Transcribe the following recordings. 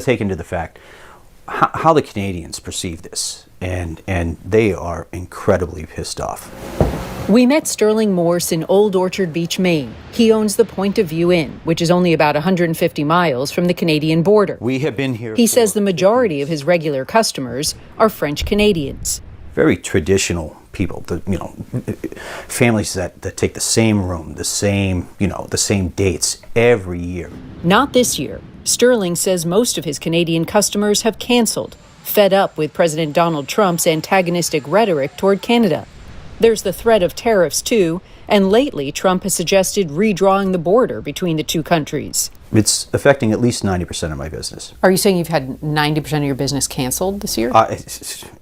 Taken to the fact how the Canadians perceive this, and they are incredibly pissed off. We met Sterling Morse in Old Orchard Beach, Maine. He owns the Point of View Inn, which is only about 150 miles from the Canadian border. We have been here. He says the majority of his regular customers are French Canadians. Very traditional people, families that take the same room, the same dates every year. Not this year. Sterling says most of his Canadian customers have canceled, fed up with President Donald Trump's antagonistic rhetoric toward Canada. There's the threat of tariffs, too, and lately Trump has suggested redrawing the border between the two countries. It's affecting at least 90% of my business. Are you saying you've had 90% of your business canceled this year?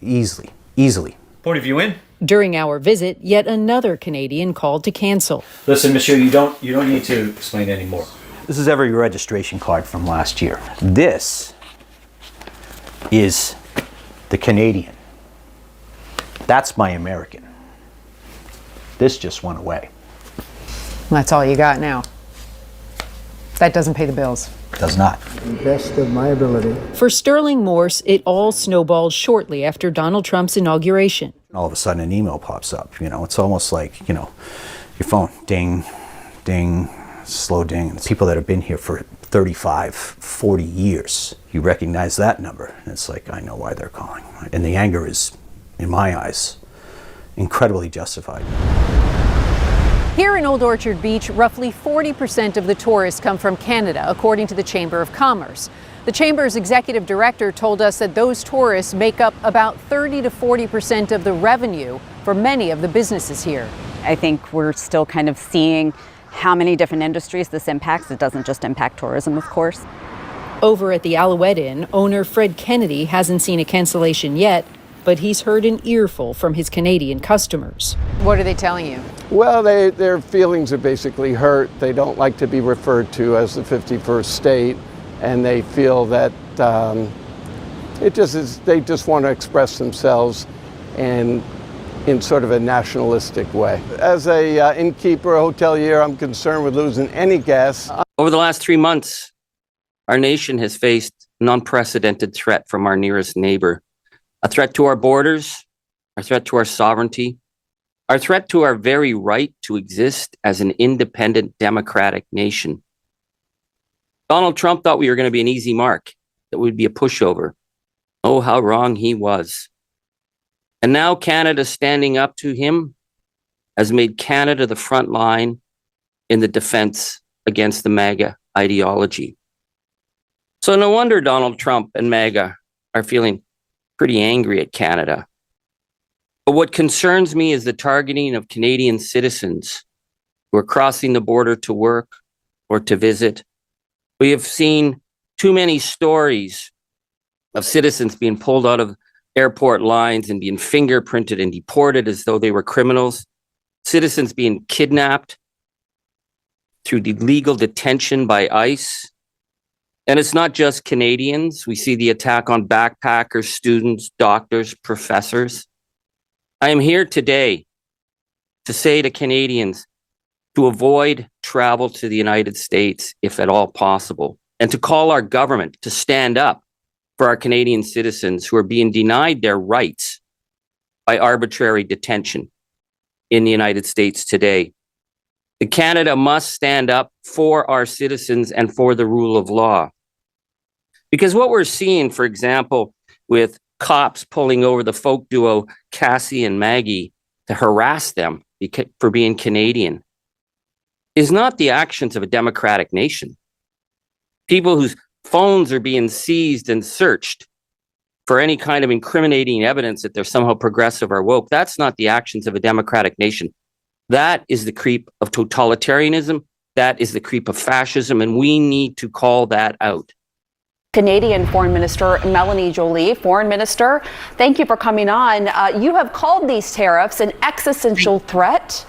Easily. Point of View in? During our visit, yet another Canadian called to cancel. Listen, monsieur, you don't need to explain anymore. This is every registration card from last year. This is the Canadian. That's my American. This just went away. That's all you got now. That doesn't pay the bills. Does not. Best of my ability. For Sterling Morse, it all snowballed shortly after Donald Trump's inauguration. All of a sudden an email pops up. It's almost like, your phone, ding, ding, slow ding. And the people that have been here for 35, 40 years, you recognize that number. And it's like, I know why they're calling. And the anger is, in my eyes, incredibly justified. Here in Old Orchard Beach, roughly 40% of the tourists come from Canada, according to the Chamber of Commerce. The Chamber's executive director told us that those tourists make up about 30 to 40% of the revenue for many of the businesses here. I think we're still kind of seeing how many different industries this impacts. It doesn't just impact tourism, of course. Over at the Alouette Inn, owner Fred Kennedy hasn't seen a cancellation yet, but he's heard an earful from his Canadian customers. What are they telling you? Well, their feelings are basically hurt. They don't like to be referred to as the 51st state, and they feel that they just want to express themselves and in sort of a nationalistic way. As a innkeeper, hotelier, I'm concerned with losing any guests. Over the last 3 months, our nation has faced an unprecedented threat from our nearest neighbor. A threat to our borders, a threat to our sovereignty, our threat to our very right to exist as an independent democratic nation. Donald Trump thought we were going to be an easy mark, that we'd be a pushover. Oh, how wrong he was. And now Canada standing up to him has made Canada the front line in the defense against the MAGA ideology. So no wonder Donald Trump and MAGA are feeling pretty angry at Canada. But what concerns me is the targeting of Canadian citizens who are crossing the border to work or to visit. We have seen too many stories of citizens being pulled out of airport lines and being fingerprinted and deported as though they were criminals. Citizens being kidnapped through illegal detention by ICE. And it's not just Canadians. We see the attack on backpackers, students, doctors, professors. I am here today to say to Canadians to avoid travel to the United States if at all possible, and to call our government to stand up for our Canadian citizens who are being denied their rights by arbitrary detention in the United States today. Canada must stand up for our citizens and for the rule of law. Because what we're seeing, for example, with cops pulling over the folk duo Cassie and Maggie to harass them for being Canadian is not the actions of a democratic nation. People whose phones are being seized and searched for any kind of incriminating evidence that they're somehow progressive or woke, that's not the actions of a democratic nation. That is the creep of totalitarianism. That is the creep of fascism, and we need to call that out. Canadian Foreign Minister Melanie Joly. Foreign Minister, thank you for coming on. You have called these tariffs an existential threat.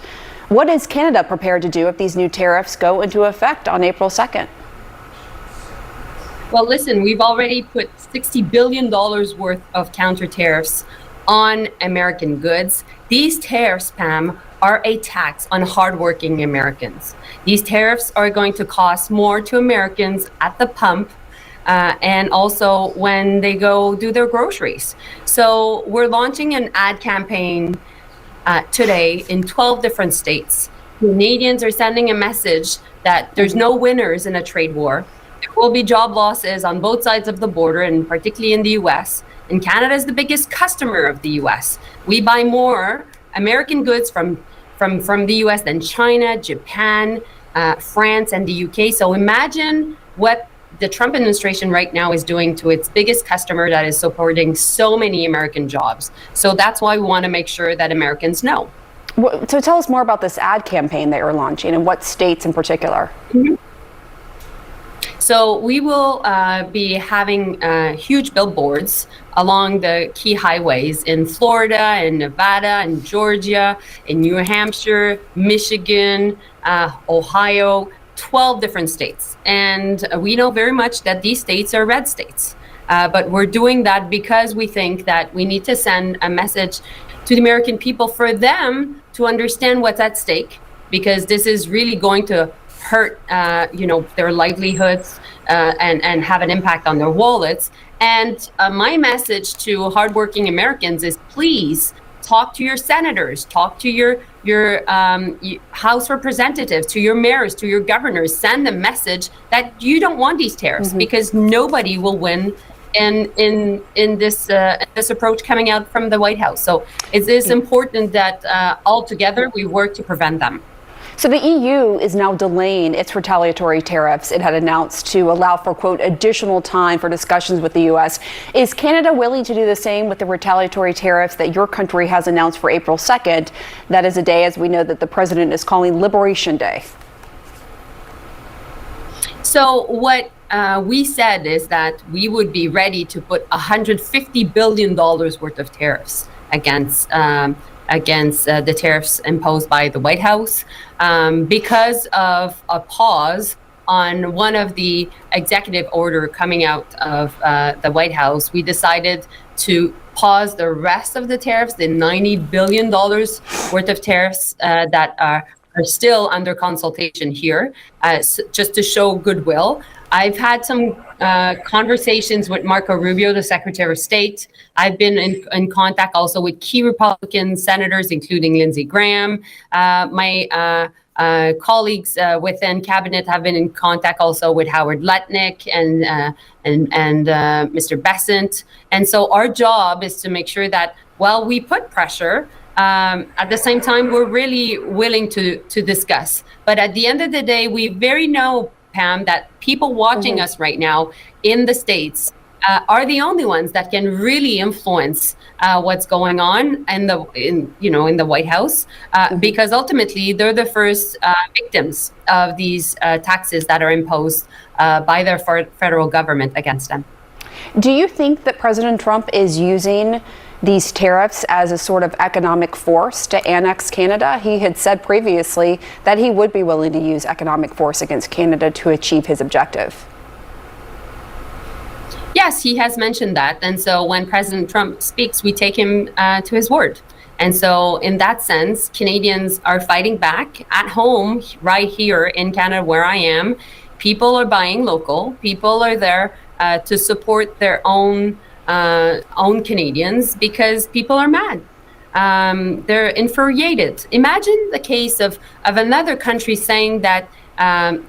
What is Canada prepared to do if these new tariffs go into effect on April 2nd? Well, listen, we've already put $60 billion worth of counter tariffs on American goods. These tariffs, Pam, are a tax on hardworking Americans. These tariffs are going to cost more to Americans at the pump and also when they go do their groceries. So we're launching an ad campaign today in 12 different states. Canadians are sending a message that there's no winners in a trade war. There will be job losses on both sides of the border, and particularly in the US. And Canada is the biggest customer of the US. We buy more American goods from the US than China, Japan, France, and the UK. So imagine what the Trump administration right now is doing to its biggest customer that is supporting so many American jobs. So that's why we want to make sure that Americans know. So tell us more about this ad campaign that you're launching and what states in particular. Mm-hmm. So we will be having huge billboards along the key highways in Florida, in Nevada, in Georgia, in New Hampshire, Michigan, Ohio, 12 different states. And we know very much that these states are red states. But we're doing that because we think that we need to send a message to the American people for them to understand what's at stake, because this is really going to hurt their livelihoods and have an impact on their wallets. And my message to hardworking Americans is, please talk to your senators, talk to your House representatives, to your mayors, to your governors. Send a message that you don't want these tariffs, because nobody will win in this approach coming out from the White House. So it is important that all together we work to prevent them. So the EU is now delaying its retaliatory tariffs it had announced to allow for, quote, additional time for discussions with the U.S. Is Canada willing to do the same with the retaliatory tariffs that your country has announced for April 2nd? That is a day, as we know, that the president is calling Liberation Day. So what we said is that we would be ready to put $150 billion worth of tariffs against the tariffs imposed by the White House because of a pause on one of the executive order coming out of the White House. We decided to pause the rest of the tariffs, the $90 billion worth of tariffs that are still under consultation here, just to show goodwill. I've had some conversations with Marco Rubio, the Secretary of State. I've been in contact also with key Republican senators, including Lindsey Graham. My colleagues within cabinet have been in contact also with Howard Lutnick and Mr. Bessent. And so our job is to make sure that while we put pressure, at the same time, we're really willing to discuss. But at the end of the day, we very know, Pam, that people watching us right now in the States are the only ones that can really influence what's going on in the White House, because ultimately they're the first victims of these taxes that are imposed by their federal government against them. Do you think that President Trump is using these tariffs as a sort of economic force to annex Canada? He had said previously that he would be willing to use economic force against Canada to achieve his objective. Yes, he has mentioned that. And so when President Trump speaks, we take him to his word. And so in that sense, Canadians are fighting back at home, right here in Canada where I am. People are buying local. People are there to support their own Canadians because people are mad. They're infuriated. Imagine the case of another country saying that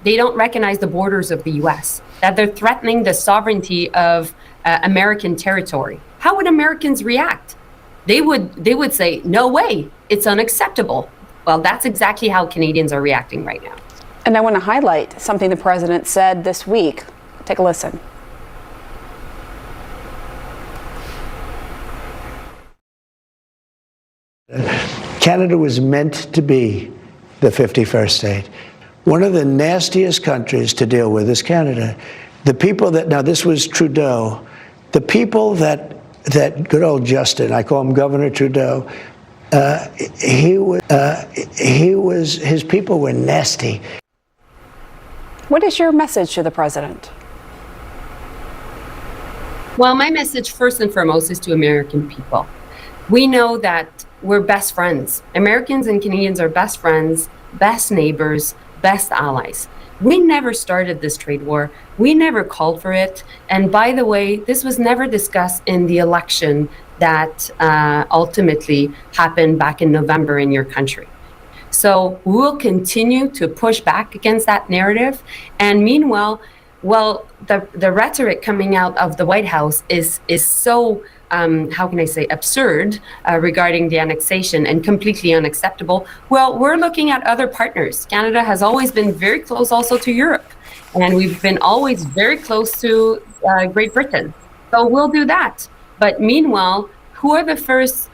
they don't recognize the borders of the U.S., that they're threatening the sovereignty of American territory. How would Americans react? They would say, no way, it's unacceptable. Well, that's exactly how Canadians are reacting right now. And I want to highlight something the president said this week. Take a listen. Canada was meant to be the 51st state. One of the nastiest countries to deal with is Canada. The people that, now this was Trudeau, the people that good old Justin, I call him Governor Trudeau, his people were nasty. What is your message to the president? Well, my message first and foremost is to American people. We know that we're best friends. Americans and Canadians are best friends, best neighbors, best allies. We never started this trade war. We never called for it. And by the way, this was never discussed in the election that ultimately happened back in November in your country. So we'll continue to push back against that narrative. And meanwhile, well, the rhetoric coming out of the White House is so, how can I say, absurd regarding the annexation and completely unacceptable. Well, we're looking at other partners. Canada has always been very close also to Europe, and we've been always very close to Great Britain. So we'll do that. But meanwhile, who are the first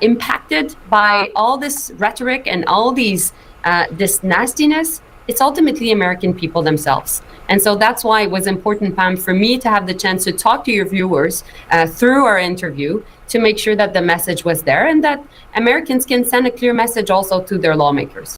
impacted by all this rhetoric and all these this nastiness? It's ultimately American people themselves. And so that's why it was important, Pam, for me to have the chance to talk to your viewers through our interview to make sure that the message was there and that Americans can send a clear message also to their lawmakers.